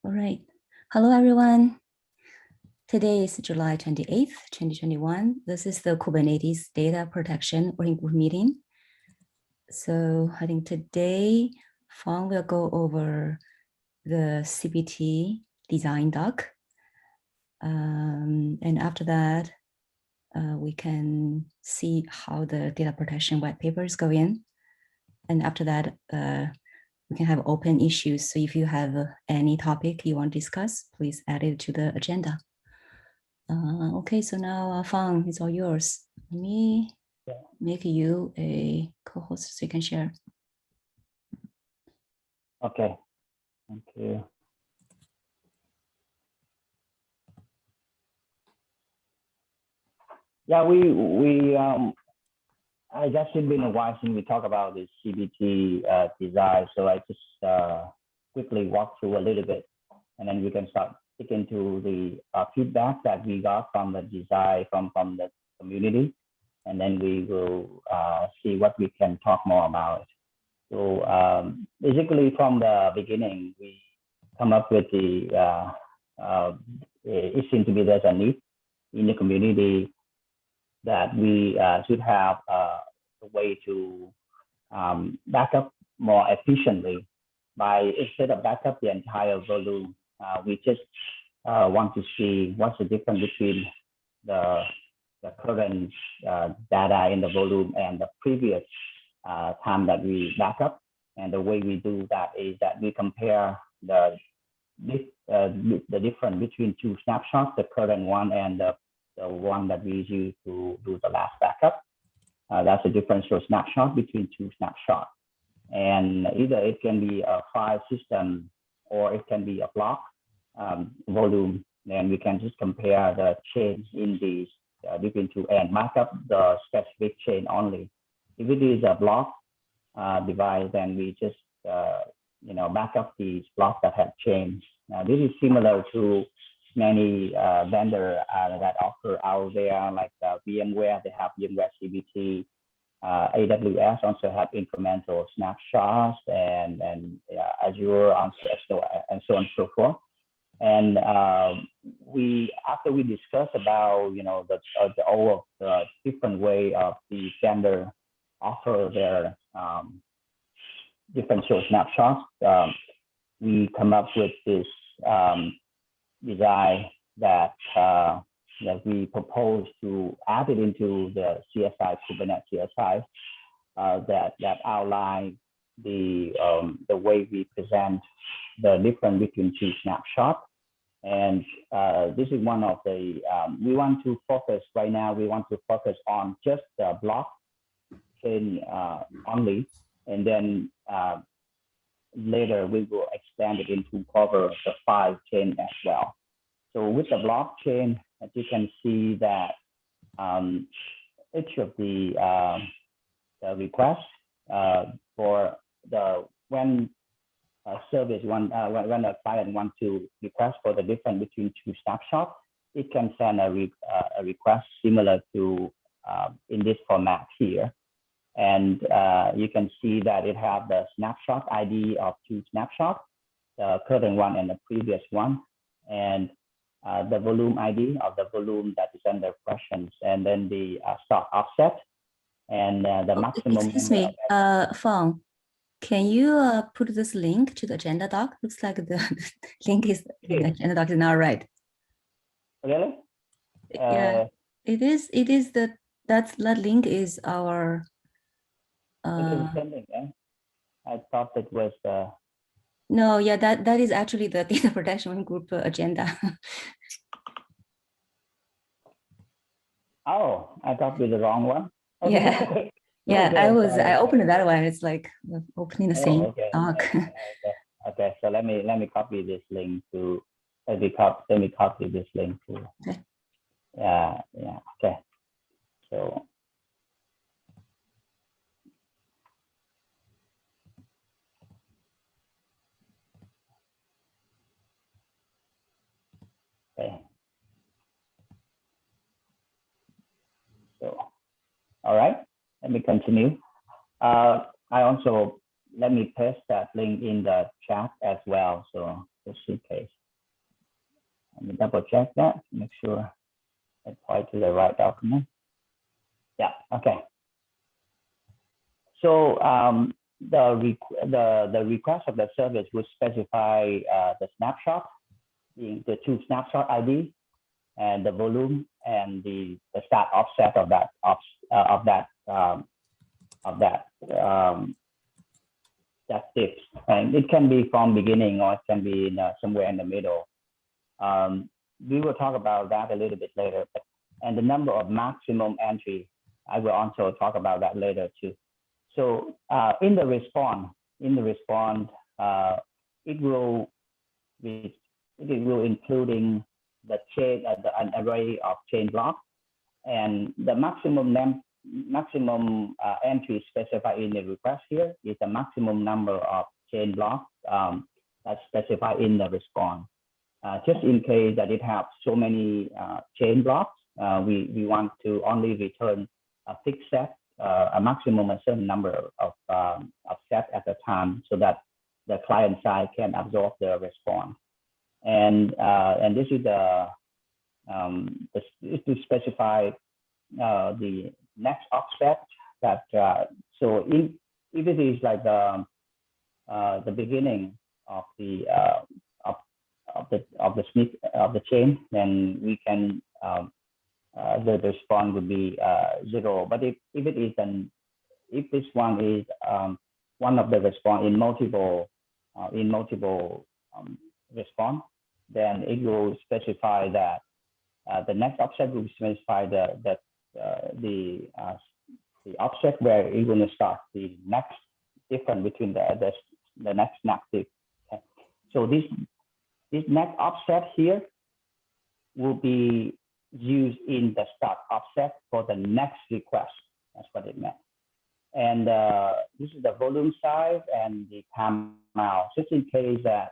All right. Hello, everyone. Today is July 28th, 2021. This is the Kubernetes Data Protection Working Group meeting. So I think today, Fang will go over the CPT design doc. And after that, we can see how the data protection white papers go in. And after that, we can have open issues. So if you have any topic you want to discuss, please add it to the agenda. Okay, so now Fang, it's all yours. Let me make you a co-host so you can share. Okay, thank you. Yeah, I guess it's been a while since we talked about this CBT design, so I just quickly walk through a little bit, and then we can start digging into the feedback that we got from the design from the community, and then we will see what we can talk more about. So basically, from the beginning, we come up with the it seems to be there's a need in the community that we should have a way to back up more efficiently by instead of back up the entire volume, we just want to see what's the difference between the current data in the volume and the previous time that we back up. And the way we do that is that we compare the difference between two snapshots, the current one and the one that we use to do the last backup. That's a differential snapshot between two snapshots. And either it can be a file system or it can be a block volume. And we can just compare the change in these between two and mark up the specific chain only. If it is a block device, then we just back up these blocks that have changed. Now, this is similar to many vendors that offer out there, like VMware. They have VMware CBT. AWS also have incremental snapshots, and Azure and so on and so forth. And after we discuss about all of the different way of the vendor offer their different source snapshots, we come up with this design that we propose to add it into the CSI Kubernetes CSI that outline the way we present the difference between two snapshots. And this is one of the we want to focus right now. We want to focus on just the block chain only, and then later we will expand it into cover the file chain as well. So with the blockchain, as you can see that each of the requests for when a service when a client wants to request for the difference between two snapshots, it can send a request similar to in this format here. And you can see that it has the snapshot ID of two snapshots, the current one and the previous one, and the volume ID of the volume that is under questions, and then the start offset, and the maximum. Excuse me, Fang, can you put this link to the agenda doc? Looks like the link is the agenda doc is not right. Really? Yeah, it is. It is that link is our. It is sending, eh? I thought it was. No, yeah, that is actually the data protection group agenda. Oh, I copied the wrong one. Okay. Yeah, yeah. Okay, I opened that one. It's like opening the same doc. Okay, so let me copy this link to. Let me copy this link to. Okay. Yeah. Okay. So. Okay. So, all right, let me continue. I also let me paste that link in the chat as well. So just in case, let me double check that, make sure I point to the right document. Yeah, okay. So the request of the service would specify the snapshot, the two snapshot ID, and the volume, and the start offset of that diff. And it can be from beginning, or it can be in, somewhere in the middle. We will talk about that a little bit later. And the number of maximum entry, I will also talk about that later too. So in the response, it will including the chain, an array of chain blocks, and the maximum entry specified in the request here is the maximum number of chain blocks that's specified in the response. Just in case that it has so many chain blocks, we want to only return a fixed set, a maximum a certain number of sets at a time, so that the client side can absorb the response. And this is to specify the next offset that so if it is like the beginning of the chain, then we can the response would be 0. But if it is if this one is one of the response in multiple response, then it will specify that the next offset will specify the offset where you're going to start the next difference between the next snapshot. Okay. So this next offset here will be used in the start offset for the next request. That's what it meant. And this is the volume size and the timeout, just in case that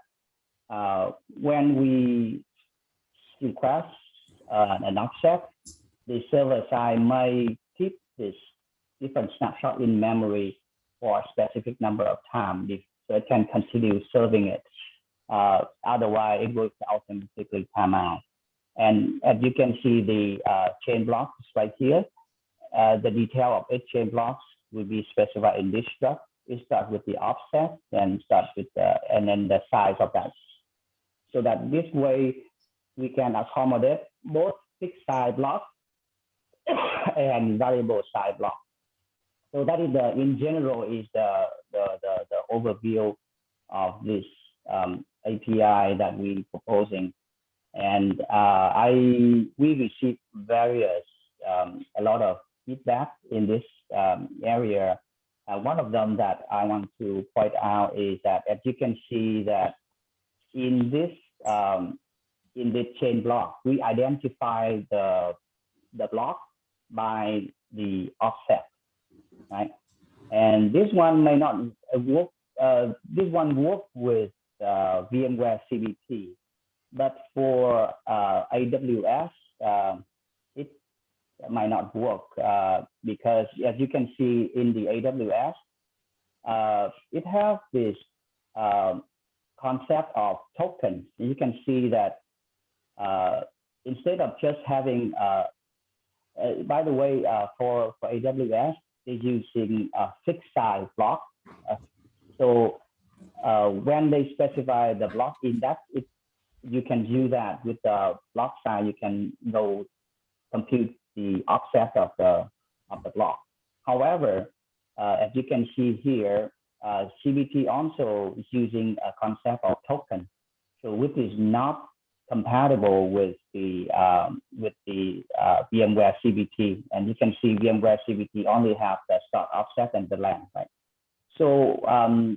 when we request an offset, the server side may keep this different snapshot in memory for a specific number of times, so it can continue serving it. Otherwise, it will automatically time out. And as you can see, the chain blocks right here, the detail of each chain blocks will be specified in this struct. It starts with the offset, then starts with and then the size of that. So that this way we can accommodate both fixed size blocks and variable size blocks. So that is in general is the overview of this API that we're proposing. And we received a lot of feedback in this area. One of them that I want to point out is that, as you can see, that in this chain block, we identify the block by the offset, right? And this one may not work. This one works with VMware CBT, but for AWS, it might not work because, as you can see in the AWS, it has this concept of tokens. You can see that instead of just having, by the way, for AWS, they're using a fixed size block. So when they specify the block index, you can do that with the block size. You can go compute the offset of the block. However, as you can see here, CBT also is using a concept of token, so which is not compatible with the VMware CBT. And you can see VMware CBT only have the start offset and the length, right? So I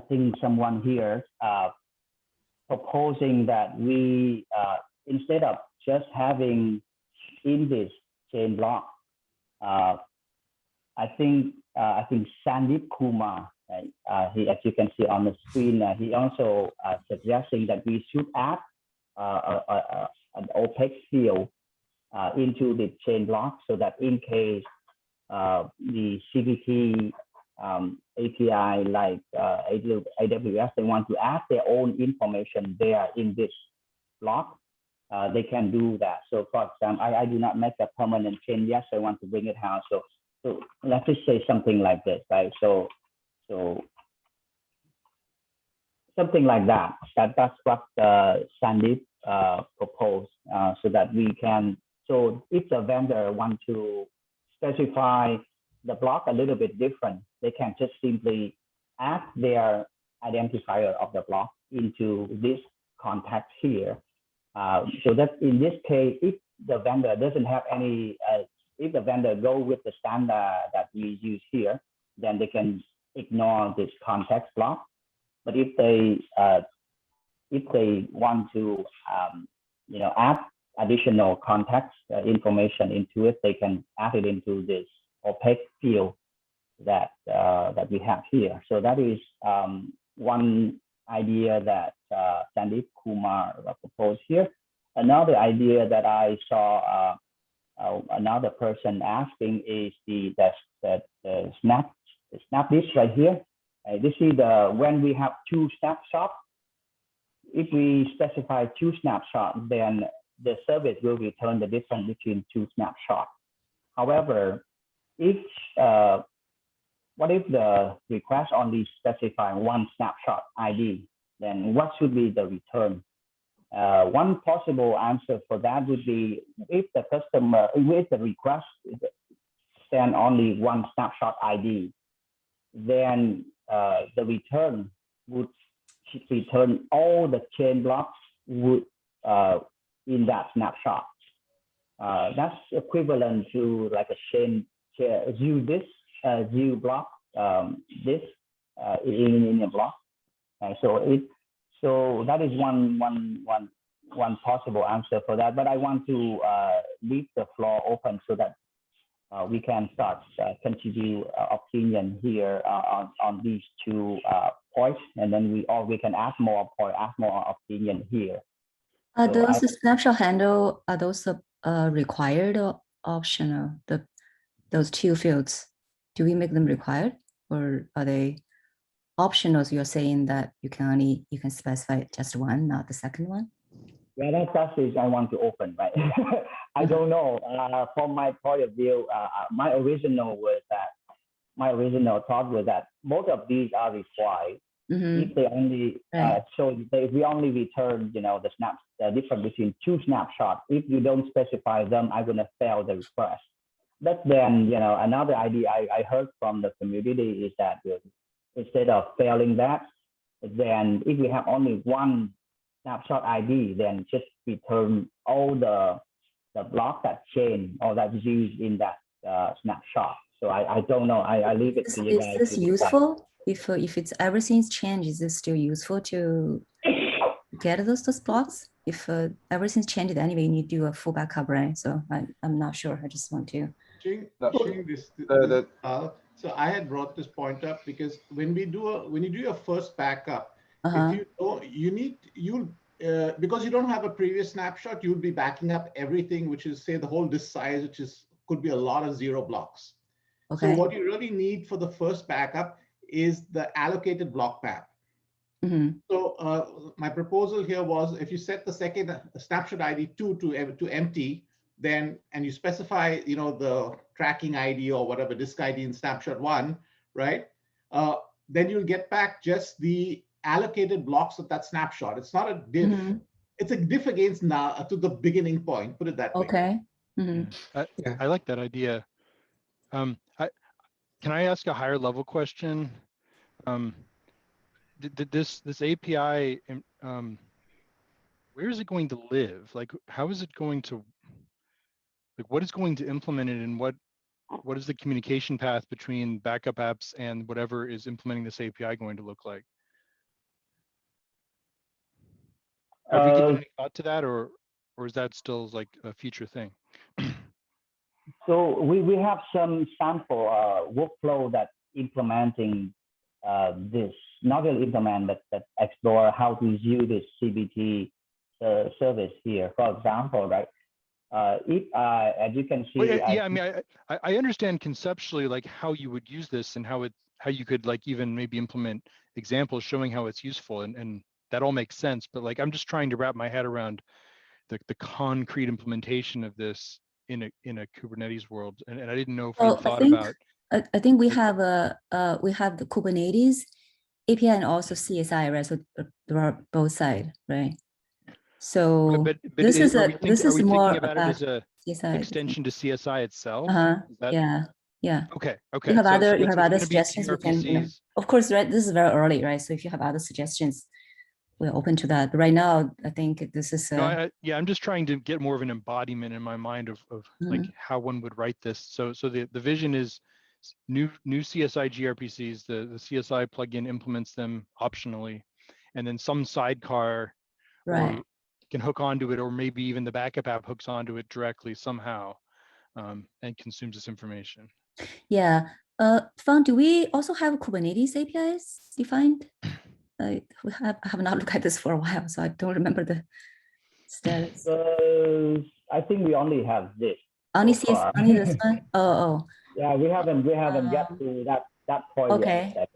think someone here proposing that we instead of just having in this chain block, I think Sandeep Kumar, he, as you can see on the screen, he also suggesting that we should add an opaque field into the chain block, so that in case the CBT API like AWS, they want to add their own information there in this block, they can do that. So for example, I do not make a permanent change yet, so I want to bring it out. So let's just say something like this, right? So something like that. That's what Sandeep proposed, so that we can. So if the vendor want to specify the block a little bit different, they can just simply add their identifier of the block into this context here. So that in this case, if the vendor doesn't have any, if the vendor go with the standard that we use here, then they can ignore this context block. But if they want to add additional context information into it, they can add it into this opaque field that that we have here. So that is one idea that Sandeep Kumar proposed here. Another idea that I saw another person asking is the snap disk right here. This is when we have two snapshots. If we specify two snapshots, then the service will return the difference between two snapshots. However, if what if the request only specify one snapshot ID? Then what should be the return? One possible answer for that would be if the customer, with the request send only one snapshot ID, then the return would return all the chain blocks would in that snapshot. That's equivalent to like a chain view disk, view block disk in a block. So that is one possible answer for that. But I want to leave the floor open so that we can start contribute opinion here on these two points, and then we can ask more opinion here. Are those snapshot handle, are those required or optional? Those two fields, do we make them required, or are they optional? So you're saying that you can specify just one, not the second one? Yeah, that's is I want to open, right? I don't know. From my point of view, my original thought was that both of these are required. If they only if we only return, the difference between two snapshots. If you don't specify them, I'm gonna fail the request. But then, another idea I heard from the community is that instead of failing that, then if we have only one snapshot ID, then just return all the block that chain or that is used in that snapshot. So I don't know. I leave it to you guys. Is this useful? If it's everything's changed, is this still useful to get those blocks? If everything's changed anyway, you need to do a full backup, right? So I'm not sure. I just want to. So I had brought this point up because when you do your first backup, if you don't, because you don't have a previous snapshot, you'll be backing up everything, which is say the whole disk size, which could be a lot of 0 blocks. Okay. So what you really need for the first backup is the allocated block map. So my proposal here was if you set the second snapshot ID 2 to empty, then and you specify the tracking ID or whatever disk ID in snapshot 1, right? Then you'll get back just the allocated blocks of that snapshot. It's not a diff. It's a diff against to the beginning point. Put it that way. Okay. I like that idea. Can I ask a higher level question? This API, where is it going to live? Like, how is it going to, like, what is going to implement it, and what is the communication path between backup apps and whatever is implementing this API going to look like? Have we given any thought to that, or is that still like a future thing? So we have some sample workflow that implementing this, not really implement, but explore how to use this CBT service here. For example, right? If as you can see, well, I mean, I understand conceptually like how you would use this and how it how you could like even maybe implement examples showing how it's useful, and that all makes sense. But like I'm just trying to wrap my head around the concrete implementation of this in a Kubernetes world, and I didn't know if we had thought about. I think we have the Kubernetes API and also CSI, right? So there are both sides, right? So but this is more thinking about it as a CSI extension to CSI itself? Yeah. Okay. You have other gonna suggestions. We can, of course, right? This is very early, right? So if you have other suggestions, we're open to that. But right now, I think this is. Yeah, I'm just trying to get more of an embodiment in my mind of like how one would write this. So the vision is new CSI gRPCs. The CSI plugin implements them optionally, and then some sidecar right. or can hook onto it, or maybe even the backup app hooks onto it directly somehow, and consumes this information. Yeah. Fang, do we also have Kubernetes APIs defined? I have not looked at this for a while, so I don't remember the status. I think we only have this. Only this one? Oh. Yeah, we haven't got to that point yet.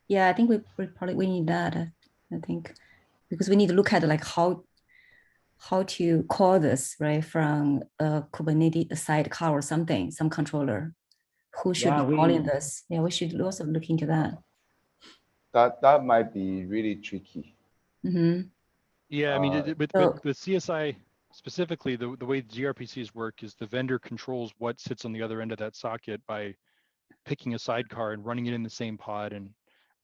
Yeah, I think we probably need that. I think because we need to look at like how to call this, right, from a Kubernetes sidecar or something, some controller who should be calling this. Yeah, we should also look into that. That might be really tricky. Yeah, I mean, with CSI specifically, the way gRPCs work is the vendor controls what sits on the other end of that socket by picking a sidecar and running it in the same pod and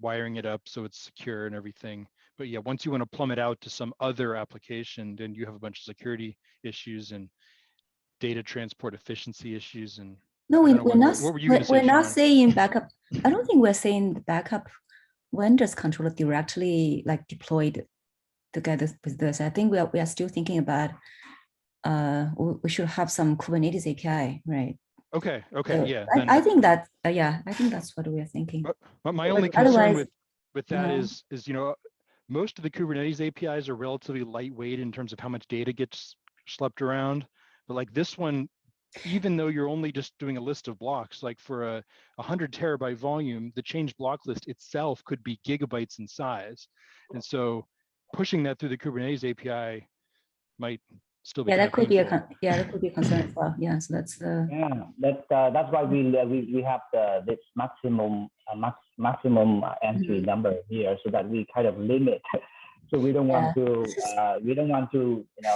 wiring it up so it's secure and everything. But yeah, once you want to plumb it out to some other application, then you have a bunch of security issues and data transport efficiency issues. And no, we're not. What were you going to say, We're not Sean? saying backup. I don't think we're saying the backup vendors controller directly like deployed together with this. I think we are still thinking about we should have some Kubernetes API, right? Okay, So yeah. I think that I think that's what we are thinking. But my only concern with that is most of the Kubernetes APIs are relatively lightweight in terms of how much data gets schlepped around. But like this one, even though you're only just doing a list of blocks, like for a 100 terabyte volume, the change block list itself could be gigabytes in size. And so pushing that through the Kubernetes API might still be that could painful. that could be a concern as well. Yeah, so that's that's why we have this maximum entry number here, so that we kind of limit. So we don't want to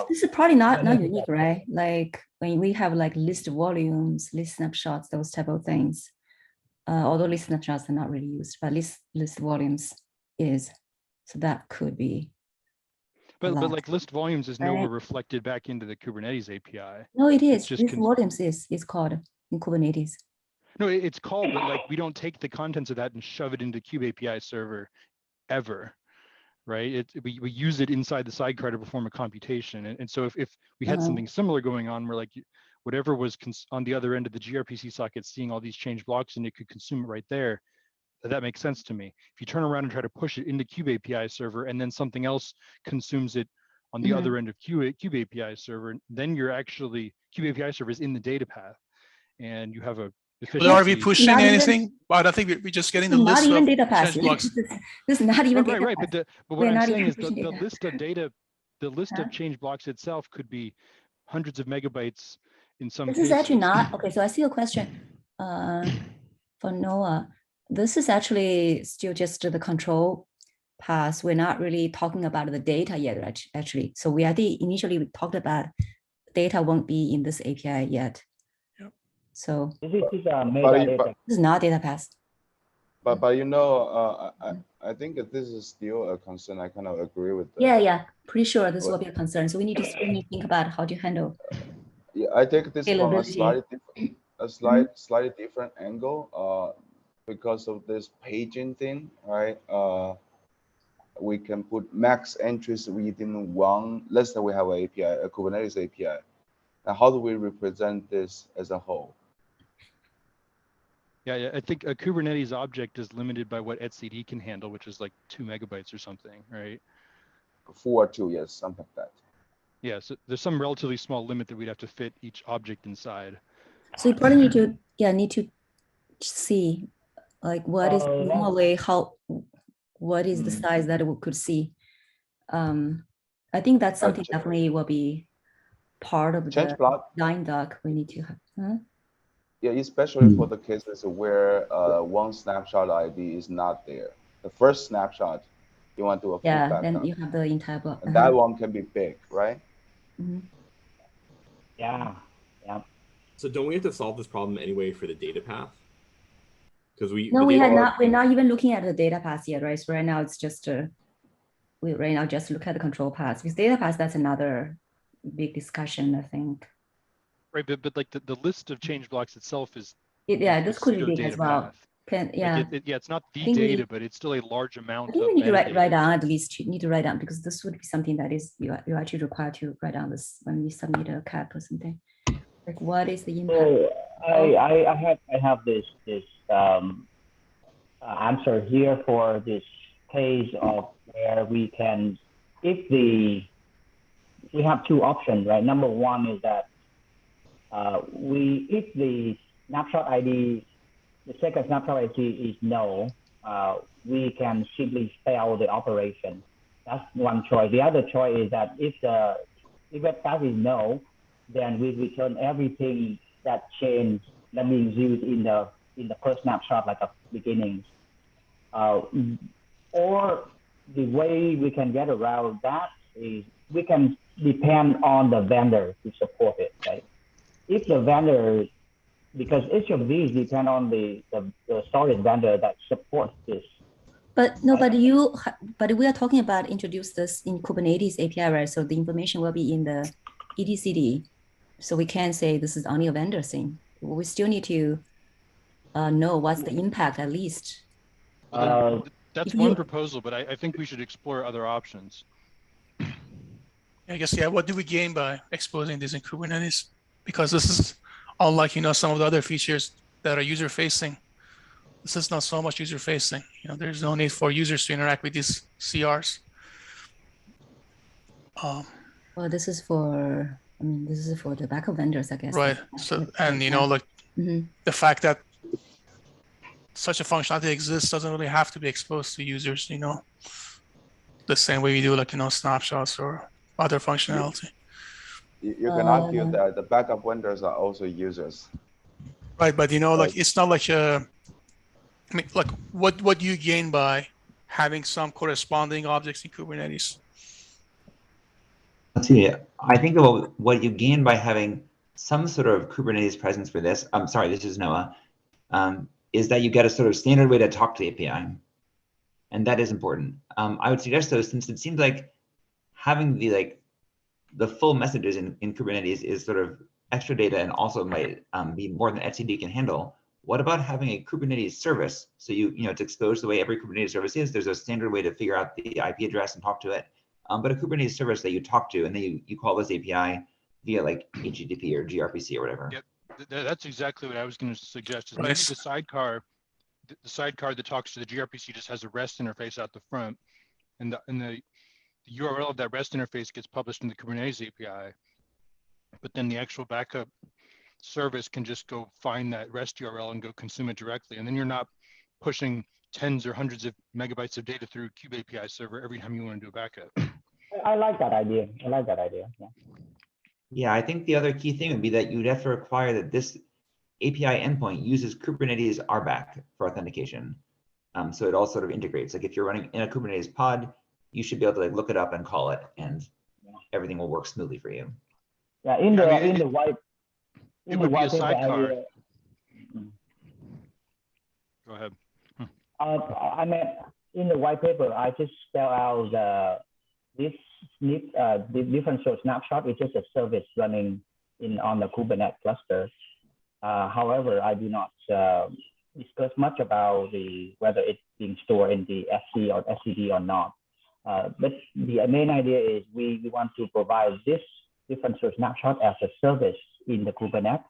This is probably not unique, right? Like when we have like list volumes, list snapshots, those type of things. Although list snapshots are not really used, but list volumes is. So that could be. But like list volumes is nowhere reflected back into the Kubernetes API. No, it is. List volumes is called in Kubernetes. No, it's called, but like we don't take the contents of that and shove it into Kube API server ever, right? We use it inside the sidecar to perform a computation. And so if we had something similar going on where like whatever was on the other end of the gRPC socket seeing all these change blocks and it could consume it right there, that makes sense to me. If you turn around and try to push it into Kube API server and then something else consumes it on the other end of Kube API server, then you're actually, Kube API server is in the data path and you have a efficiency. But are we pushing anything? But I think we're just getting the list not even of data path. blocks. This is not even data right. path. But what I'm saying is the list of data, the list of change blocks itself could be hundreds of megabytes in some cases. This is actually not, okay, so I see a question for Noah. This is actually still just the control path. We're not really talking about the data yet, actually. So we initially talked about data won't be in this API yet. Yep. So this is not data path. But I think that this is still a concern. I kind of agree with that. Yeah, pretty sure this will be a concern. So we need to think about how to handle. Yeah, I take this from a slightly different angle. Because of this paging thing, right? We can put max entries within one. Let's say we have an API, a Kubernetes API. And how do we represent this as a whole? Yeah, I think a Kubernetes object is limited by what etcd can handle, which is like 2 megabytes or something, right? 4 or 2, yes, something like that. Yeah, so there's some relatively small limit that we'd have to fit each object inside. So you probably need to see Like what is normally what is the Hmm. size that we could see? I think that's something definitely will be part of Change the block. line doc we need to have. Huh? Yeah, especially for the cases where one snapshot ID is not there. The first snapshot, you want to do a full Yeah, backup. then you have the entire block. And that one can be big, right? Mm-hmm. Yeah. Yeah. So don't we have to solve this problem anyway for the data path? Because No, we're not even looking at the data path yet, right? So right now it's just we right now just look at the control paths. Because data path, that's another big discussion, I think. Right, but like the list of change blocks itself is This could be big data as well. path. Yeah. Like yeah, it's not the data, but it's still a large I amount think of we need to write metadata. down, at least you need to write down, because this would be something that is you actually required to write down this when we submit a CAP or something. Like what is the impact? So I have this answer here for this case of where we can, we have two options, right? Number one is that if the snapshot ID, the second snapshot ID is no, we can simply fail the operation. That's one choice. The other choice is that if that path is no, then we return everything that changed, that means used in the first snapshot, like a beginning. Or the way we can get around that is we can depend on the vendor to support it, right? If the vendor, because each of these depend on the storage vendor that supports this. But no, but we are talking about introduce this in Kubernetes API, right? So the information will be in the etcd. So we can't say this is only a vendor thing. We still need to know what's the impact at least. That's one proposal, but I think we should explore other options. I guess, yeah, what do we gain by exposing this in Kubernetes? Because this is unlike, some of the other features that are user facing. This is not so much user facing. There's no need for users to interact with these CRs. Well, this is for the backup vendors, I guess. Right. So, and the fact that such a functionality exists doesn't really have to be exposed to users, the same way we do snapshots or other functionality. You can argue that the backup vendors are also users. Right, but it's not like what do you gain by having some corresponding objects in Kubernetes? Let's see. I think about what you gain by having some sort of Kubernetes presence for this. I'm sorry, this is Noah. Is that you get a sort of standard way to talk to the API, and that is important. I would suggest though, since it seems like having the full messages in Kubernetes is sort of extra data and also might be more than etcd can handle. What about having a Kubernetes service? So it's exposed the way every Kubernetes service is. There's a standard way to figure out the IP address and talk to it. But a Kubernetes service that you talk to, and then you call this API via HTTP or gRPC or whatever. Yep, that's exactly what I was going to suggest. Is maybe the sidecar that talks to the gRPC just has a REST interface out the front, and the URL of that REST interface gets published in the Kubernetes API. But then the actual backup service can just go find that REST URL and go consume it directly, and then you're not pushing tens or hundreds of megabytes of data through Kube API server every time you want to do a backup. I like that idea. Yeah. Yeah, I think the other key thing would be that you'd have to require that this API endpoint uses Kubernetes RBAC for authentication. So it all sort of integrates. Like if you're running in a Kubernetes pod, you should be able to look it up and call it, and everything will work smoothly for you. Yeah, in the white paper, Go ahead. I mean, in the white paper, I just spell out this different source snapshot, which is a service running on the Kubernetes cluster. However, I do not discuss much about whether it's being stored in the SC or SCD or not. But the main idea is we want to provide this different source snapshot as a service in the Kubernetes.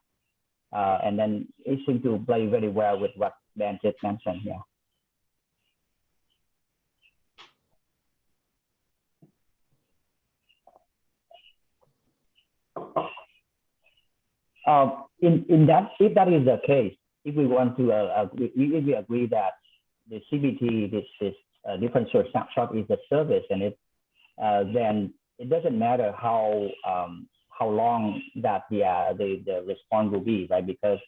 And then it seems to play very well with what Ben just mentioned here. If that is the case, if we want to if we agree that the CBT, this different source snapshot is a service, and then it doesn't matter how long that the response will be, right? Because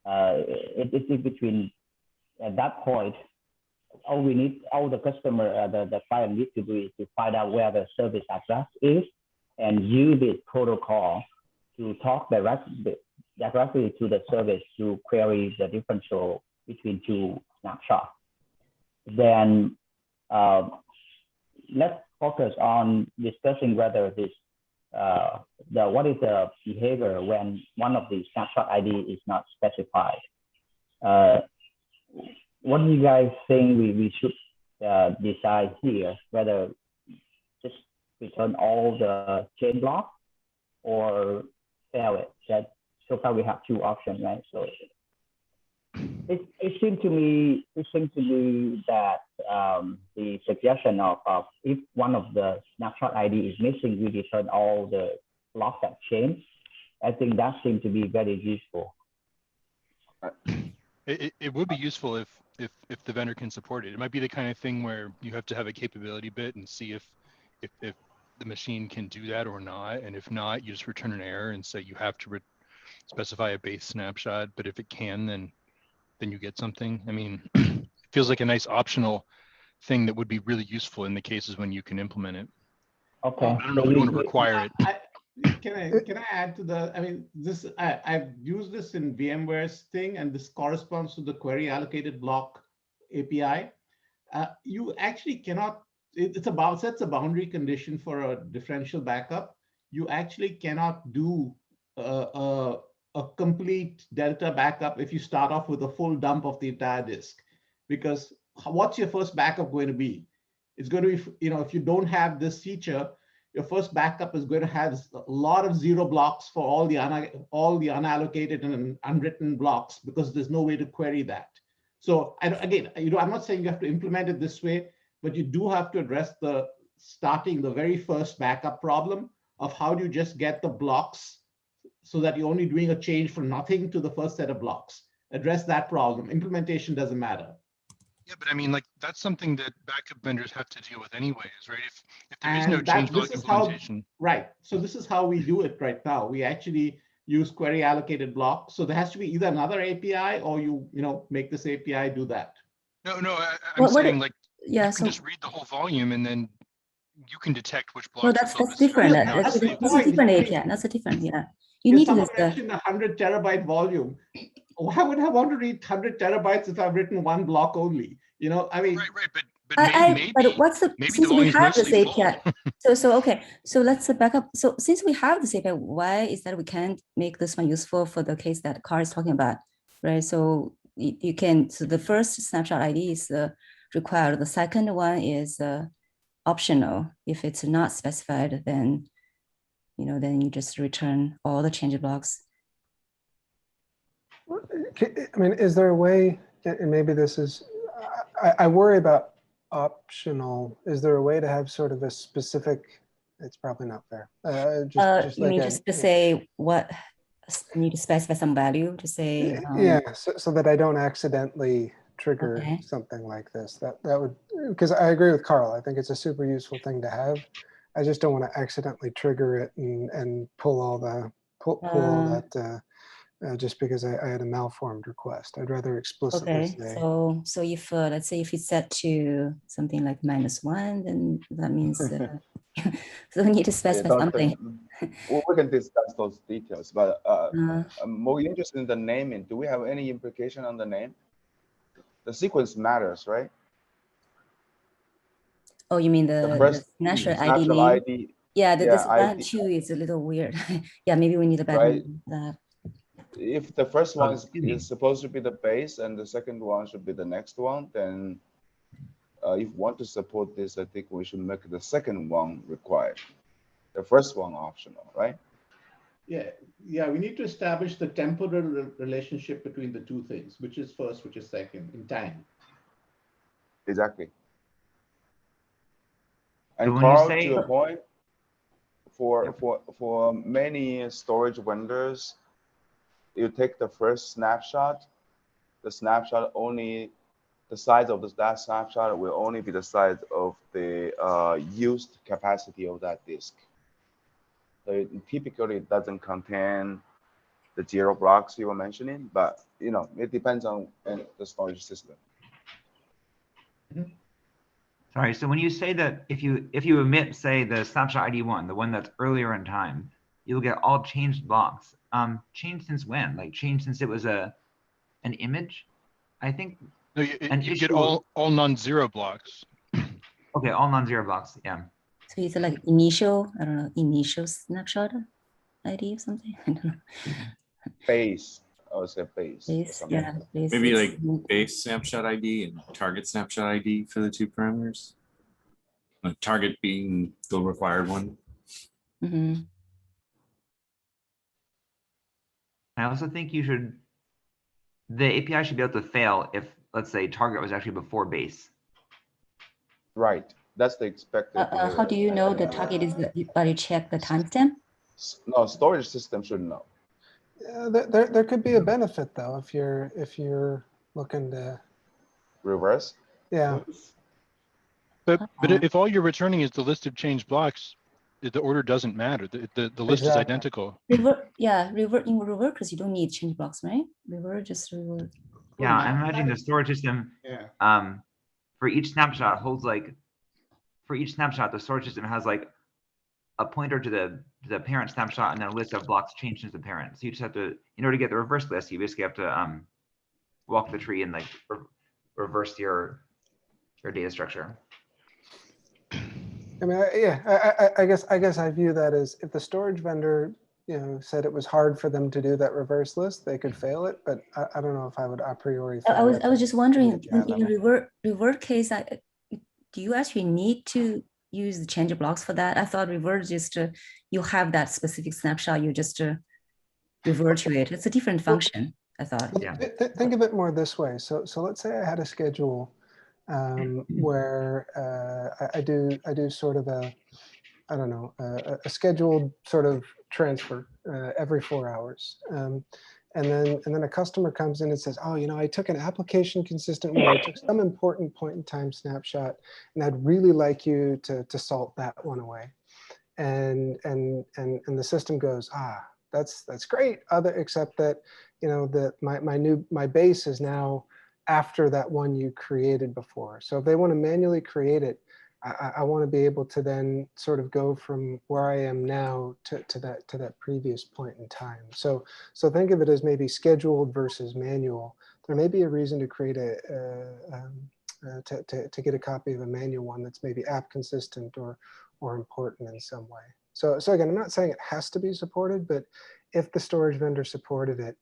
it's in between at that point. All the customer, the client needs to do is to find out where the service address is and use this protocol to talk directly to the service to query the differential between two snapshots. Then let's focus on discussing whether this what is the behavior when one of the snapshot ID is not specified. What do you guys think we should decide here? Whether just return all the chain blocks or fail it? That so far we have two options, right? So it seems to me that the suggestion of if one of the snapshot ID is missing, we return all the blocks that change. I think that seems to be very useful. It would be useful if the vendor can support it. It might be the kind of thing where you have to have a capability bit and see if the machine can do that or not. And if not, you just return an error and say you have to specify a base snapshot. But if it can, then you get something. I mean, it feels like a nice optional thing that would be really useful in the cases when you can implement it. Okay. I don't know if we want to require it. Can I add to the? I mean, this I've used this in VMware's thing, and this corresponds to the query allocated block API. You actually cannot. Sets a boundary condition for a differential backup. You actually cannot do a complete delta backup if you start off with a full dump of the entire disk, because what's your first backup going to be? It's going to be, if you don't have this feature, your first backup is going to have a lot of zero blocks for all the unallocated and unwritten blocks, because there's no way to query that. So again, I'm not saying you have to implement it this way, but you do have to address the very first backup problem of how do you just get the blocks so that you're only doing a change from nothing to the first set of blocks. Address that problem. Implementation doesn't matter. Yeah, but I mean, like, that's something that backup vendors have to deal with anyways, right? If there is no change block implementation. Right. So this is how we do it right now. We actually use query allocated blocks. So there has to be either another API or you make this API do that. No, I'm saying like you can just read the whole volume and then you can detect which blocks. No, that's different. That's a different API. That's a different, yeah. You need someone mentioned 100 terabyte volume. Why would I want to read 100 terabytes if I've written one block only? I mean, right. But what's the since we have this API? Okay. So let's back up. So since we have this API, why is that we can't make this one useful for the case that Carl is talking about, right? So you can. So the first snapshot ID is required. The second one is optional. If it's not specified, then then you just return all the change blocks. I mean, is there a way, and maybe this is, I worry about optional. Is there a way to have sort of a specific, it's probably not fair. Just you like mean just to say what, you need to specify some value to say. Yeah, so that I don't accidentally trigger something like this. That would, because I agree with Carl. I think it's a super useful thing to have. I just don't want to accidentally trigger it and pull all that just because I had a malformed request. I'd rather explicitly say. So if let's say if it's set to something like -1, then that means so we need to specify something. Well, we can discuss those details, but I'm more interested in the naming. Do we have any implication on the name? The sequence matters, right? Oh, you mean the first snapshot ID name? ID. Yeah, this one too is a little weird. Yeah, maybe we need a better that. If the first one is supposed to be the base and the second one should be the next one, then if we want to support this, I think we should make the second one required, the first one optional, right? Yeah, we need to establish the temporal relationship between the two things, which is first, which is second, in time. Exactly. And Carl, to your point, for many storage vendors, you take the first snapshot the snapshot only, the size of that snapshot will only be the size of the used capacity of that disk. So it typically doesn't contain the 0 blocks you were mentioning, but you know, it depends on the storage system. Sorry, so when you say that if you omit, say, the snapshot ID1, the one that's earlier in time, you'll get all changed blocks. Changed since when? Like changed since it was an image? I think No, you get all non-zero blocks. Okay, all non-zero blocks, yeah. So it's like initial, I don't know, initial snapshot ID or something. I don't know. Base, I would say base. Base, yeah, base. Maybe like base snapshot ID and target snapshot ID for the two parameters. Target being the required one. Mm-hmm. I also think the API should be able to fail if, let's say, target was actually before base. Right, that's the expected. How do you know the target is but you check the timestamp? No, storage system should know. There could be a benefit though if you're looking to reverse. Yeah. But if all you're returning is the list of changed blocks, the order doesn't matter. The list is identical. In reverse, because you don't need change blocks, right? Just revert. Yeah, I'm imagining the storage system. Yeah. For each snapshot holds like, for each snapshot, the storage system has like a pointer to the parent snapshot and then a list of blocks changed since the parent. So you just have to, in order to get the reverse list, you basically have to walk the tree and like reverse your data structure. I mean, I guess I view that as if the storage vendor, said it was hard for them to do that reverse list, they could fail it. But I don't know if I would a priori. I was just wondering, in revert case, do you actually need to use the change blocks for that? I thought revert just you have that specific snapshot, you just revert to it. It's a different function. I thought. Yeah. Think of it more this way. So let's say I had a schedule where I do sort of a scheduled sort of transfer every 4 hours. And then a customer comes in and says, oh, I took an application consistent where I took some important point in time snapshot, and I'd really like you to salt that one away. And the system goes, that's great. Except that, that my base is now after that one you created before. So if they want to manually create it, I want to be able to then sort of go from where I am now to that previous point in time. So think of it as maybe scheduled versus manual. There may be a reason to create to get a copy of a manual one that's maybe app consistent or important in some way. So again, I'm not saying it has to be supported, but if the storage vendor supported it,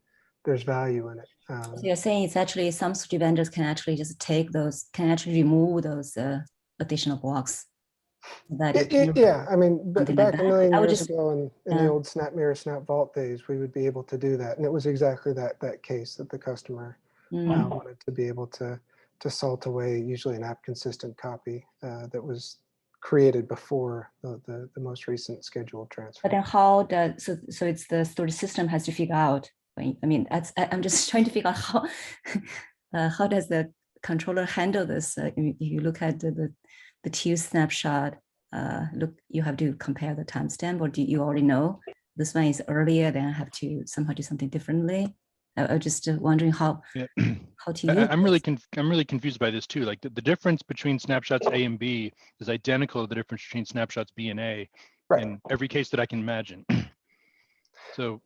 there's value in it. So you're saying it's actually some storage vendors can actually just take those, can actually remove those additional blocks. Yeah, I mean, back like a million years ago in the old Snap Mirror, Snap Vault days, we would be able to do that. And it was exactly that case that the customer wanted to be able to salt away, usually an app consistent copy that was created before the most recent scheduled transfer. But then how does, so it's the storage system has to figure out, I mean, I'm just trying to figure out how does the controller handle this? If you look at the two snapshot, you have to compare the timestamp, or do you already know this one is earlier, then I have to somehow do something differently? I was just wondering how to use I'm really confused by this too. Like the difference between snapshots A and B is identical to the difference between snapshots B and A in every case that I can imagine. So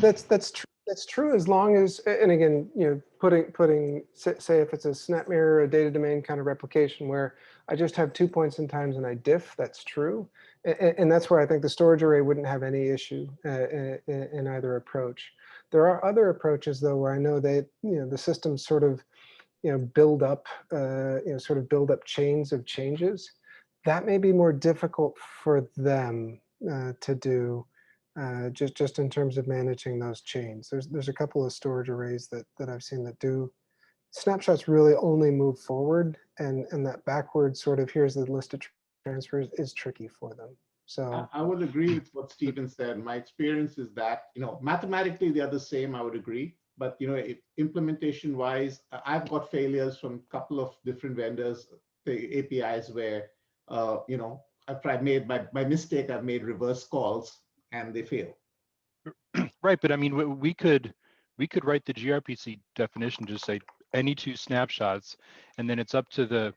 that's true. That's true as long as, and again, putting say if it's a snap mirror, a data domain kind of replication where I just have 2 points in times and I diff, that's true. And that's where I think the storage array wouldn't have any issue in either approach. There are other approaches though, where I know they, the systems sort of, build up, build up chains of changes. That may be more difficult for them to do. Just in terms of managing those chains. There's a couple of storage arrays that I've seen that do snapshots really only move forward, and that backward sort of here's the list of transfers is tricky for them. So I would agree with what Stephen said. My experience is that, mathematically they're the same, I would agree. But implementation wise, I've got failures from a couple of different vendors, the APIs where I've tried by mistake, I've made reverse calls and they fail. Right, but I mean, we could write the gRPC definition, just say any two snapshots, and then it's up to the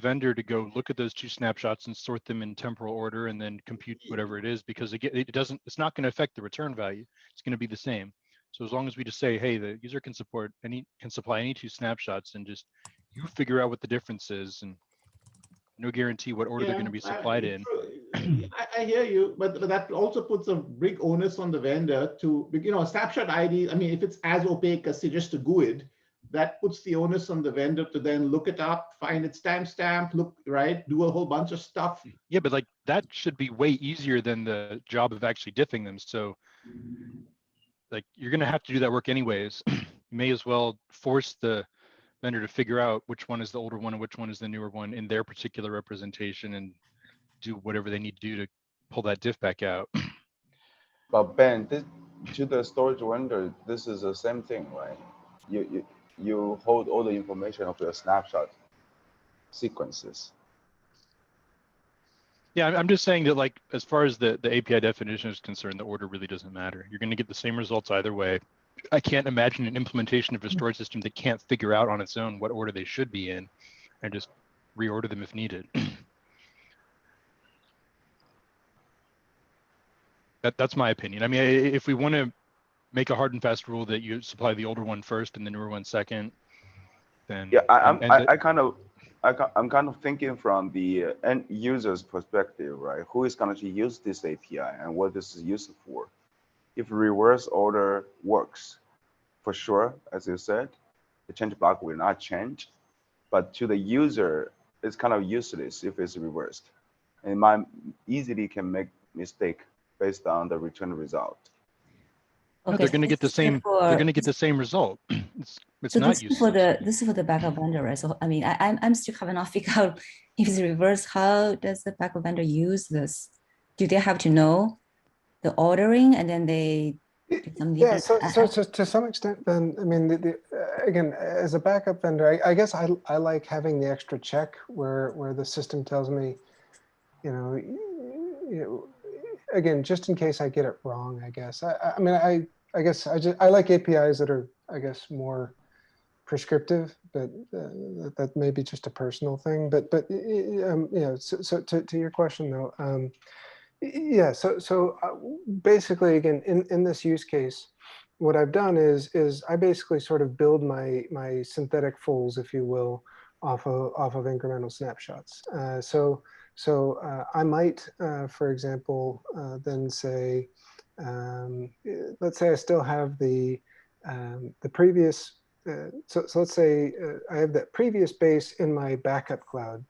vendor to go look at those two snapshots and sort them in temporal order, and then compute whatever it is, because again, it's not going to affect the return value. It's going to be the same. So as long as we just say, hey, the user can supply any two snapshots, and just you figure out what the difference is, and no guarantee what order they're going to be supplied in. I hear you, but that also puts a big onus on the vendor to, a snapshot ID. I mean, if it's as opaque as just a GUID, that puts the onus on the vendor to then look it up, find its timestamp, do a whole bunch of stuff. Yeah, but like that should be way easier than the job of actually diffing them. So like you're going to have to do that work anyways. You may as well force the vendor to figure out which one is the older one and which one is the newer one in their particular representation, and do whatever they need to do to pull that diff back out. But Ben, to the storage vendor, this is the same thing, right? You hold all the information of your snapshot sequences. Yeah, I'm just saying that, like, as far as the API definition is concerned, the order really doesn't matter. You're going to get the same results either way. I can't imagine an implementation of a storage system that can't figure out on its own what order they should be in and just reorder them if needed. That's my opinion. I mean, if we want to make a hard and fast rule that you supply the older one first and the newer one second, then yeah, I'm kind of thinking from the end user's perspective, right? Who is going to use this API and what this is used for? If reverse order works, for sure, as you said, the change block will not change. But to the user, it's kind of useless if it's reversed. And man easily can make mistake based on the return result. Okay, no, they're going to get the same. They're going to get the same result. It's so not this useless. This is for the backup vendor, right? So I mean, I'm still have not figured out if it's reverse. How does the backup vendor use this? Do they have to know the ordering and then they do something different? So to some extent, then I mean, again, as a backup vendor, I guess I like having the extra check where the system tells me, again, just in case I get it wrong, I guess. I guess I like APIs that are, I guess, more prescriptive, but that may be just a personal thing. But so to your question though, yeah. So basically, again, in this use case, what I've done is I basically sort of build my synthetic fulls, if you will, off of incremental snapshots. So I might, for example, then say, let's say I still have the previous. So let's say I have that previous base in my backup cloud.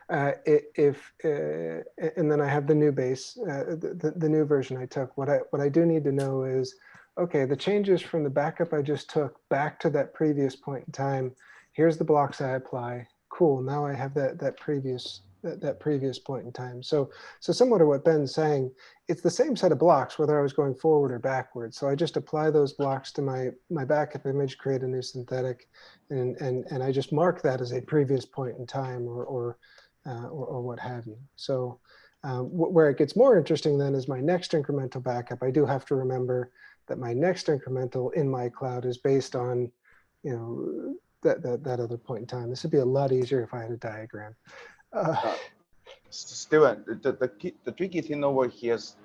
And then I have the new base, the new version I took. What I do need to know is, okay, the changes from the backup I just took back to that previous point in time. Here's the blocks I apply. Cool. Now I have that previous point in time. So similar to what Ben's saying, it's the same set of blocks whether I was going forward or backward. So I just apply those blocks to my backup image, create a new synthetic, and I just mark that as a previous point in time or what have you. So where it gets more interesting then is my next incremental backup. I do have to remember that my next incremental in my cloud is based on, that other point in time. This would be a lot easier if I had a diagram. Steven, the tricky thing over here is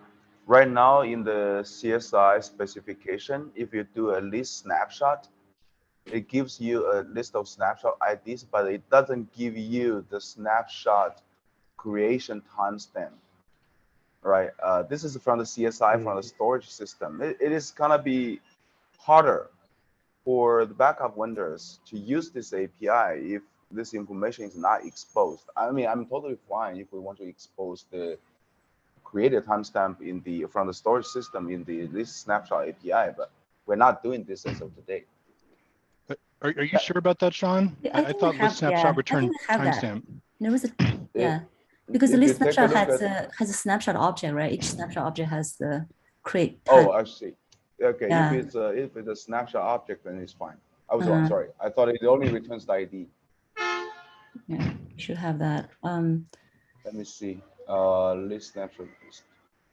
right now in the CSI specification, if you do a list snapshot, it gives you a list of snapshot IDs, but it doesn't give you the snapshot creation timestamp, right? This is from the CSI, from the storage system. It is gonna be harder for the backup vendors to use this API if this information is not exposed. I mean, I'm totally fine if we want to expose the created timestamp from the storage system in the list snapshot API, but we're not doing this as of today. Are you sure about that, Sean? I thought list snapshot returned timestamp. There was because the list snapshot has a snapshot object, right? Each snapshot object has the create time. Oh, I see. Okay, Yeah. if it's a snapshot object, then it's fine. I was wrong. Sorry, I thought it only returns the ID. Yeah, you should have that. Let me see. List snapshot list.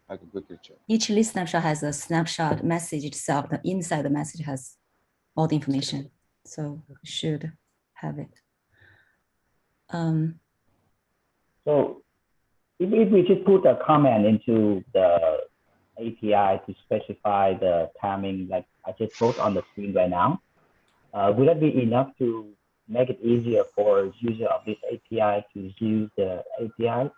I can quickly check. Each list snapshot has a snapshot message itself. The inside the message has all the information, so you should have it. So if we just put a comment into the API to specify the timing, like I just wrote on the screen right now, would that be enough to make it easier for user of this API to use the API?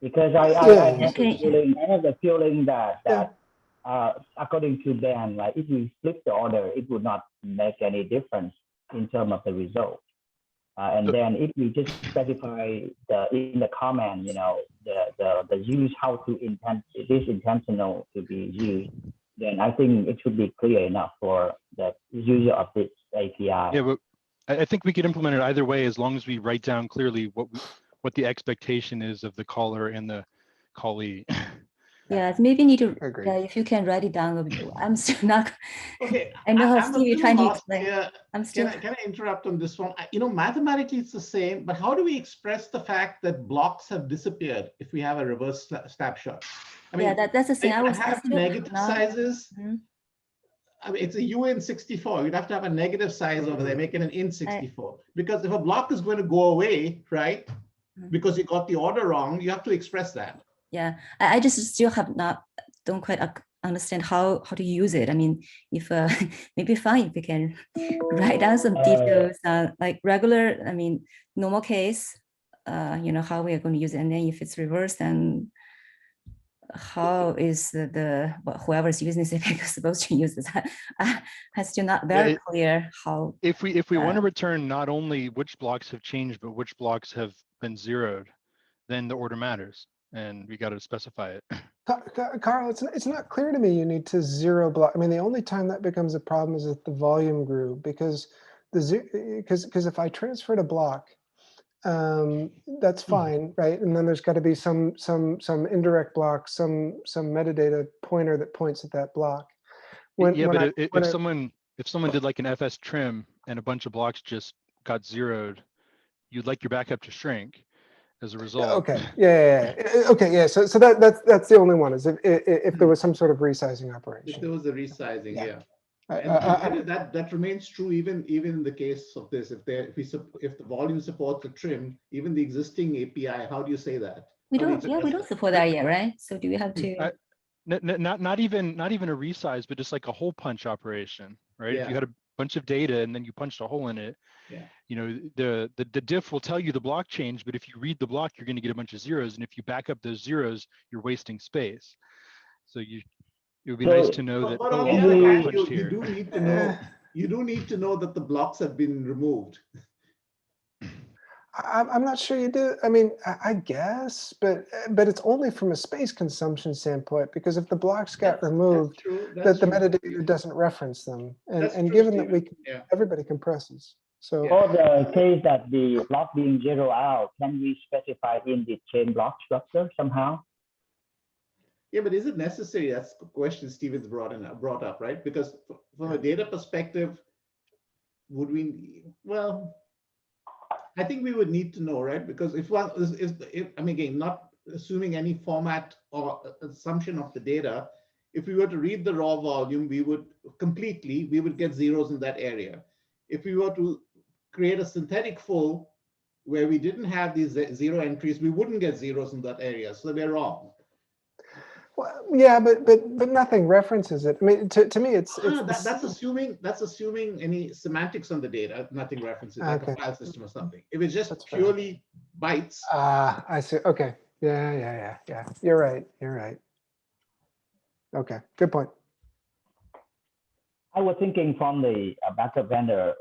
Because I have the feeling that according to Ben, like if we flip the order, it would not make any difference in terms of the result. And then if we just specify in the comment, you know, the use how to intend it is intentional to be used, then I think it should be clear enough for the user of this API. Yeah, but I think we could implement it either way as long as we write down clearly what the expectation is of the caller and the callee. Yeah, maybe need to. Agree. Yeah, if you can write it down. I'm still not. Okay, I know how I'm Steve you're trying to explain. I'm still. Can I interrupt on this one? You know, mathematically it's the same, but how do we express the fact that blocks have disappeared if we have a reverse snapshot? I mean, yeah, that's the thing. I have negative sizes. Mm-hmm. I mean, it's a U in 64. You'd have to have a negative size over there, make it an in 64. Because if a block is going to go away, right? Because you got the order wrong, you have to express that. Yeah, I just still don't quite understand how to use it. I mean, if maybe fine if we can write down some details, like regular, I mean, normal case, you know, how we are going to use it. And then if it's reversed, then how is whoever's using this API supposed to use this? I'm still not very clear how. If we want to return not only which blocks have changed, but which blocks have been zeroed, then the order matters, and we got to specify it. Carl, it's not clear to me you need to zero block. I mean, the only time that becomes a problem is if the volume grew, because if I transferred a block, that's fine, right? And then there's got to be some indirect block, some metadata pointer that points at that block. If someone did like an FS trim and a bunch of blocks just got zeroed, you'd like your backup to shrink as a result. Okay. Yeah. Okay. Yeah. So that's the only one, is if there was some sort of resizing operation. If there was a resizing, yeah. And that remains true even in the case of this. If the volume supports a trim, even the existing API, how do you say that? We don't support that yet, right? So do we have to? Not even a resize, but just like a hole punch operation, right? Yeah. If you had a bunch of data and then you punched a hole in it, yeah. You know, the diff will tell you the block change, but if you read the block, you're going to get a bunch of zeros, and if you back up those zeros, you're wasting space. So it would be nice to know that. But on the other hand, you do need to know. You do need to know that the blocks have been removed. I'm not sure you do. I mean, I guess, but it's only from a space consumption standpoint, because if the blocks got removed, that the metadata doesn't reference them, and given that everybody compresses. So for the case that the block being zero out, can we specify in the chain block structure somehow? Yeah, but is it necessary? That's the question Stevens brought up, right? Because from a data perspective, would we? Well, I think we would need to know, right? Because if I mean, again, not assuming any format or assumption of the data, if we were to read the raw volume, we would get zeros in that area. If we were to create a synthetic full where we didn't have these zero entries, we wouldn't get zeros in that area. So we're wrong. Well, yeah, but nothing references it. I mean, to me, it's that's assuming any semantics on the data. Nothing references, like a file system or something. If it's just purely bytes. I see. Okay. Yeah. You're right. Okay. Good point. I was thinking from the backup vendor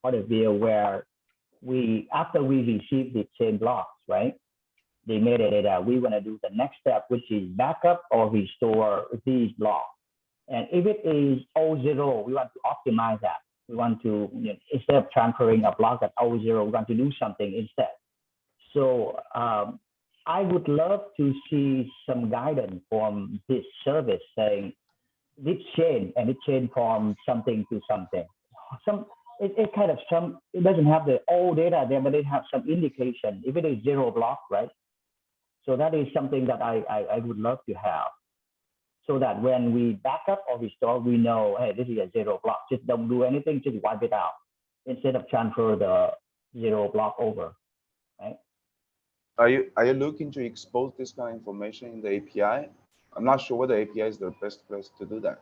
point of view, where after we receive the chain blocks, right? The metadata, we want to do the next step, which is backup or restore these blocks. And if it is O0, we want to optimize that. We want to, instead of transferring a block at O0, we want to do something instead. So I would love to see some guidance from this service saying this change and it changed from something to something. It kind of it doesn't have the all data there, but it has some indication if it is zero block, right? So that is something that I would love to have, so that when we back up or restore, we know, hey, this is a zero block. Just don't do anything, just wipe it out instead of transfer the zero block over, right? Are you looking to expose this kind of information in the API? I'm not sure whether API is the best place to do that.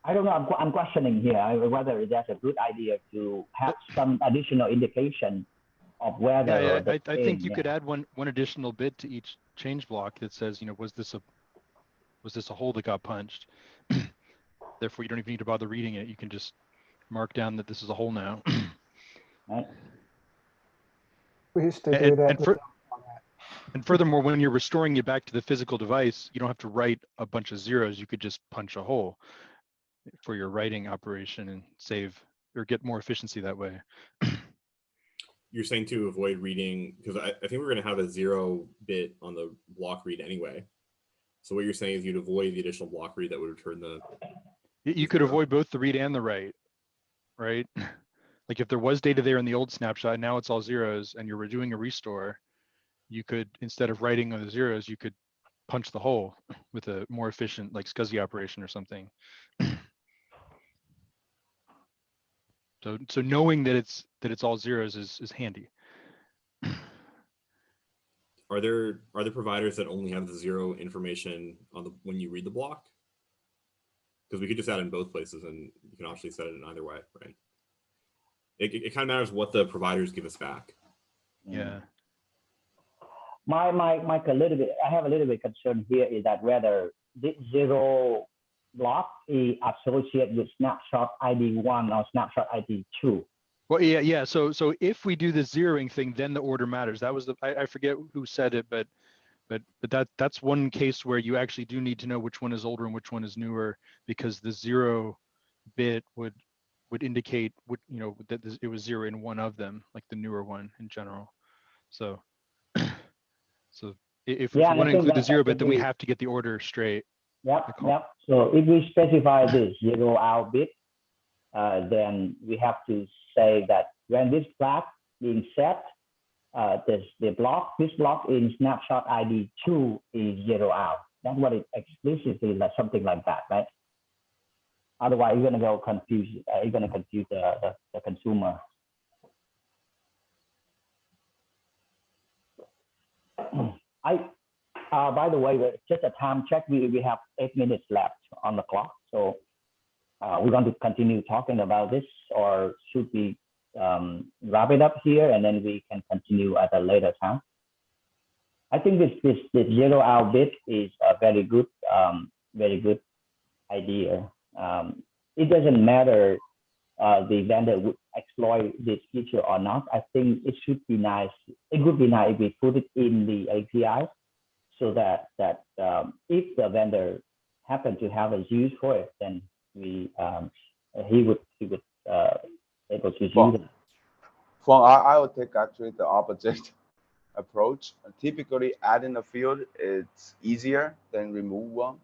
I don't know. I'm questioning here whether that's a good idea to have some additional indication of whether. Yeah, I think you could add one additional bit to each change block that says, was this a hole that got punched? Therefore, you don't even need to bother reading it. You can just mark down that this is a hole now. Right. We used to do that. And furthermore, when you're restoring it back to the physical device, you don't have to write a bunch of zeros. You could just punch a hole for your writing operation and save or get more efficiency that way. You're saying to avoid reading, because I think we're going to have a 0 bit on the block read anyway. So what you're saying is you'd avoid the additional block read that would return the. You could avoid both the read and the write, right? Like if there was data there in the old snapshot, now it's all zeros, and you're doing a restore, you could, instead of writing on the zeros, you could punch the hole with a more efficient, like SCSI operation or something. So knowing that it's all zeros is handy. Are there providers that only have the 0 information on when you read the block? Because we could just add it in both places, and you can actually set it in either way, right? It kind of matters what the providers give us back. Yeah. My a little bit. I have a little bit concern here is that whether this 0 block is associated with snapshot ID 1 or snapshot ID 2. Well, yeah. So if we do the zeroing thing, then the order matters. That was I forget who said it, but that's one case where you actually do need to know which one is older and which one is newer, because the 0 bit would indicate that it was 0 in one of them, like the newer one in general. So if we want to include the 0 bit, then we have to get the order straight. Yep. So if we specify this 0 out bit, then we have to say that when this flag being set, this block in snapshot ID 2 is 0 out. That's what it explicitly, like something like that, right? Otherwise, you're gonna go confuse. You're gonna confuse the consumer. By the way, just a time check. We have 8 minutes left on the clock, so we're going to continue talking about this, or should we wrap it up here and then we can continue at a later time? I think this 0 out bit is a very good idea. It doesn't matter the vendor would exploit this feature or not. I think it should be nice. It would be nice if we put it in the API, so that if the vendor happen to have a use for it, then he would able to use it. I would take actually the opposite approach. Typically, adding a field it's easier than remove one.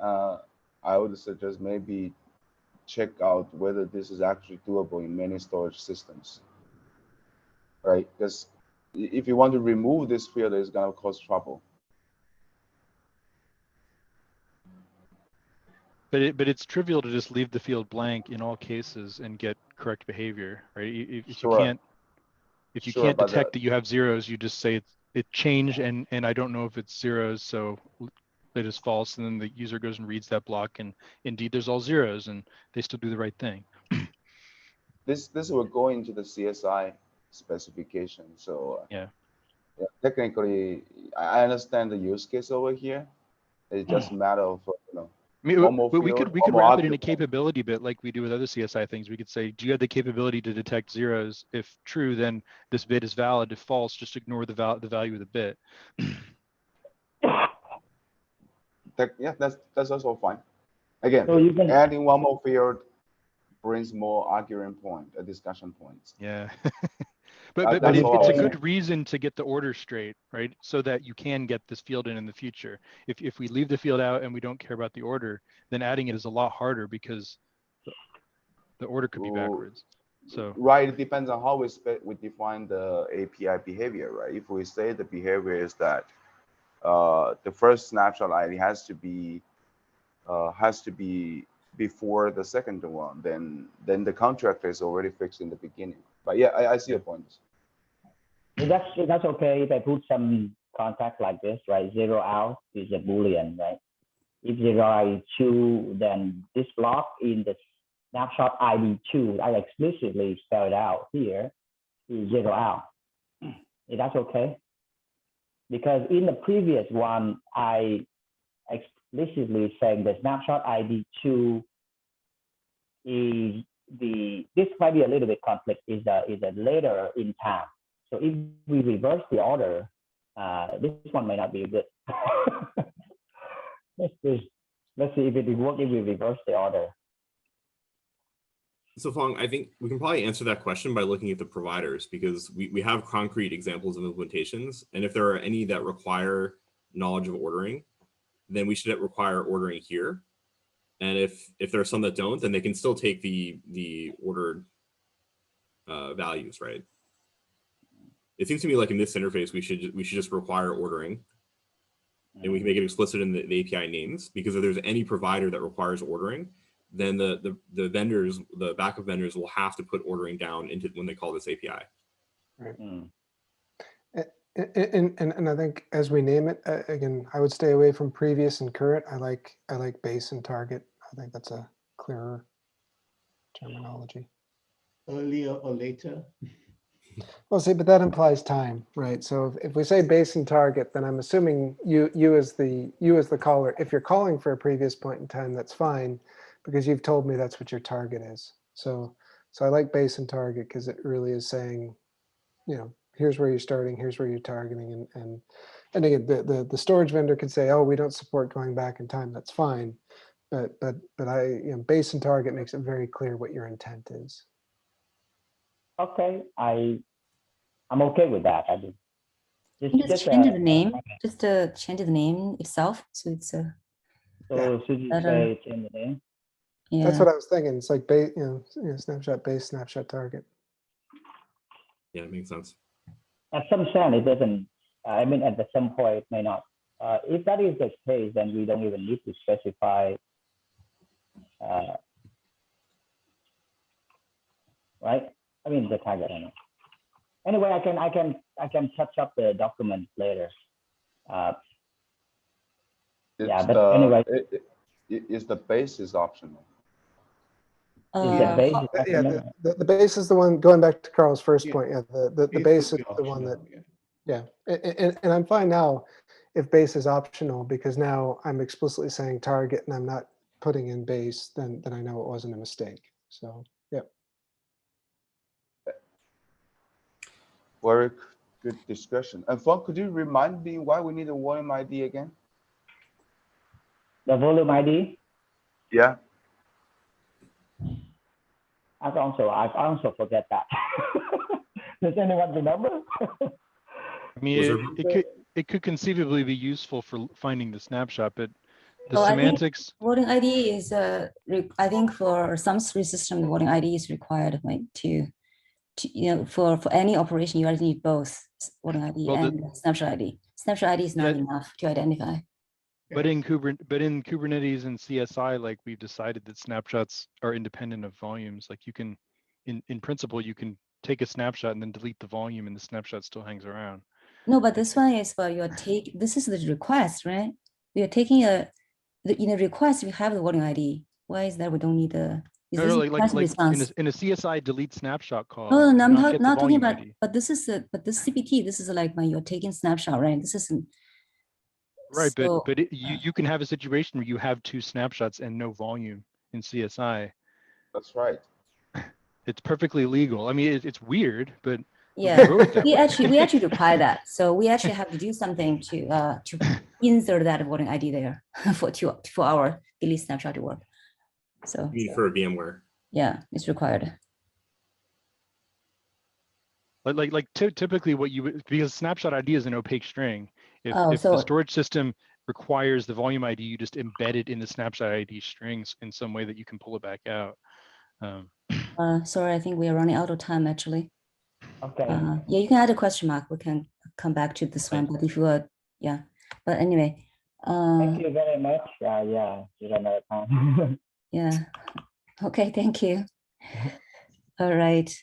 I would suggest maybe check out whether this is actually doable in many storage systems, right? Because if you want to remove this field, it's going to cause trouble. But it's trivial to just leave the field blank in all cases and get correct behavior, right? If you can't detect that you have zeros, you just say it changed and I don't know if it's zeros, so it is false, and then the user goes and reads that block, and indeed there's all zeros, and they still do the right thing. This will go into the CSI specification. So yeah, technically, I understand the use case over here. It's just a matter of I mean, we could wrap it in a capability bit like we do with other CSI things. We could say, do you have the capability to detect zeros? If true, then this bit is valid. If false, just ignore the value of the bit. Yeah, that's also fine. Again, so adding one more field brings more argument point, discussion points. Yeah. But That's it's all a I was good reason to get the order straight, right? So that you can get this field in the future. If we leave the field out and we don't care about the order, then adding it is a lot harder because the order could be backwards. So right, it depends on how we define the API behavior, right? If we say the behavior is that the first snapshot ID has to be before the second one, then the contract is already fixed in the beginning. But yeah, I see your point. That's okay if I put some contact like this, right? 0 out is a Boolean, right? If 0 out is true, then this block in the snapshot ID 2, I explicitly spelled out here, is 0 out. That's okay. Because in the previous one, I explicitly saying the snapshot ID 2 is this might be a little bit conflict, is a later in time. So if we reverse the order, this one may not be good. let's see if it will work if we reverse the order. So Phong, I think we can probably answer that question by looking at the providers, because we have concrete examples of implementations. And if there are any that require knowledge of ordering, then we should require ordering here. And if there are some that don't, then they can still take the ordered values, right? It seems to me like in this interface, we should just require ordering, and we can make it explicit in the API names, because if there's any provider that requires ordering, then the vendors, the backup vendors, will have to put ordering down into when they call this API. Right. And I think as we name it, again, I would stay away from previous and current. I like base and target. I think that's a clearer terminology. Earlier or later. Well, see, but that implies time, right? So if we say base and target, then I'm assuming you as the caller, if you're calling for a previous point in time, that's fine, because you've told me that's what your target is. So I like base and target because it really is saying, here's where you're starting, here's where you're targeting, and again, the storage vendor could say, oh, we don't support going back in time. That's fine, but base and target makes it very clear what your intent is. Okay, I'm okay with that. I just change the name, just change the name itself, so it's so should you say change the name? Yeah, that's what I was thinking. It's like base, snapshot base, snapshot target. Yeah, it makes sense. At some sense, it doesn't. I mean, at some point, it may not. If that is the case, then we don't even need to specify. Right? I mean, the target. I don't know. Anyway, I can touch up the document later. Yeah, but anyway, is the base is optional. The base is the one, going back to Carl's first point. Yeah, the base is the one that. Yeah, and I'm fine now if base is optional, because now I'm explicitly saying target and I'm not putting in base. Then I know it wasn't a mistake. So yeah. Very good discussion. And Phong, could you remind me why we need a volume ID again? The volume ID? Yeah. I also forget that. Does anyone remember? I mean, it could conceivably be useful for finding the snapshot, but the semantics. Voting ID is I think for some system, the voting ID is required, like to for any operation, you need both voting ID and snapshot ID. Snapshot ID is not enough to identify. But in Kubernetes and CSI, like we've decided that snapshots are independent of volumes. Like you can, in principle, you can take a snapshot and then delete the volume, and the snapshot still hangs around. No, but this one is for your take. This is the request, right? We are taking in a request. We have the voting ID. Why is that we don't need the? No, like in a CSI delete snapshot call. No, I'm not talking about. ID. But this is this CPT. This is like when you're taking snapshot, right? This isn't. Right, so, but you can have a situation where you have two snapshots and no volume in CSI. That's right. It's perfectly legal. I mean, it's weird, but yeah, we actually require that. So we actually have to do something to insert that voting ID there for our delete snapshot to work. So you mean for VMware? Yeah, it's required. Typically what you would, because snapshot ID is an opaque string. If the so storage system requires the volume ID, you just embed it in the snapshot ID strings in some way that you can pull it back out. sorry, I think we are running out of time actually. Okay. Yeah, you can add a question mark. We can come back to this one, but if you are, yeah. But anyway. Thank you very much. Yeah, you run out of time. Yeah. Okay, thank you. All right.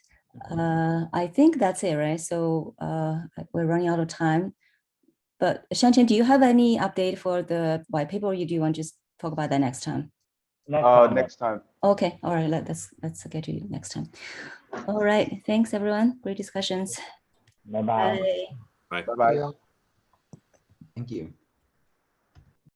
I think that's it, right? So we're running out of time. But Shantian, do you have any update for the white paper, or do you want to just talk about that next time? Next time. Okay. All right. Let's get to you next time. All right. Thanks, everyone. Great discussions. Bye-bye. Bye. Bye. Bye-bye. Yeah. Thank you.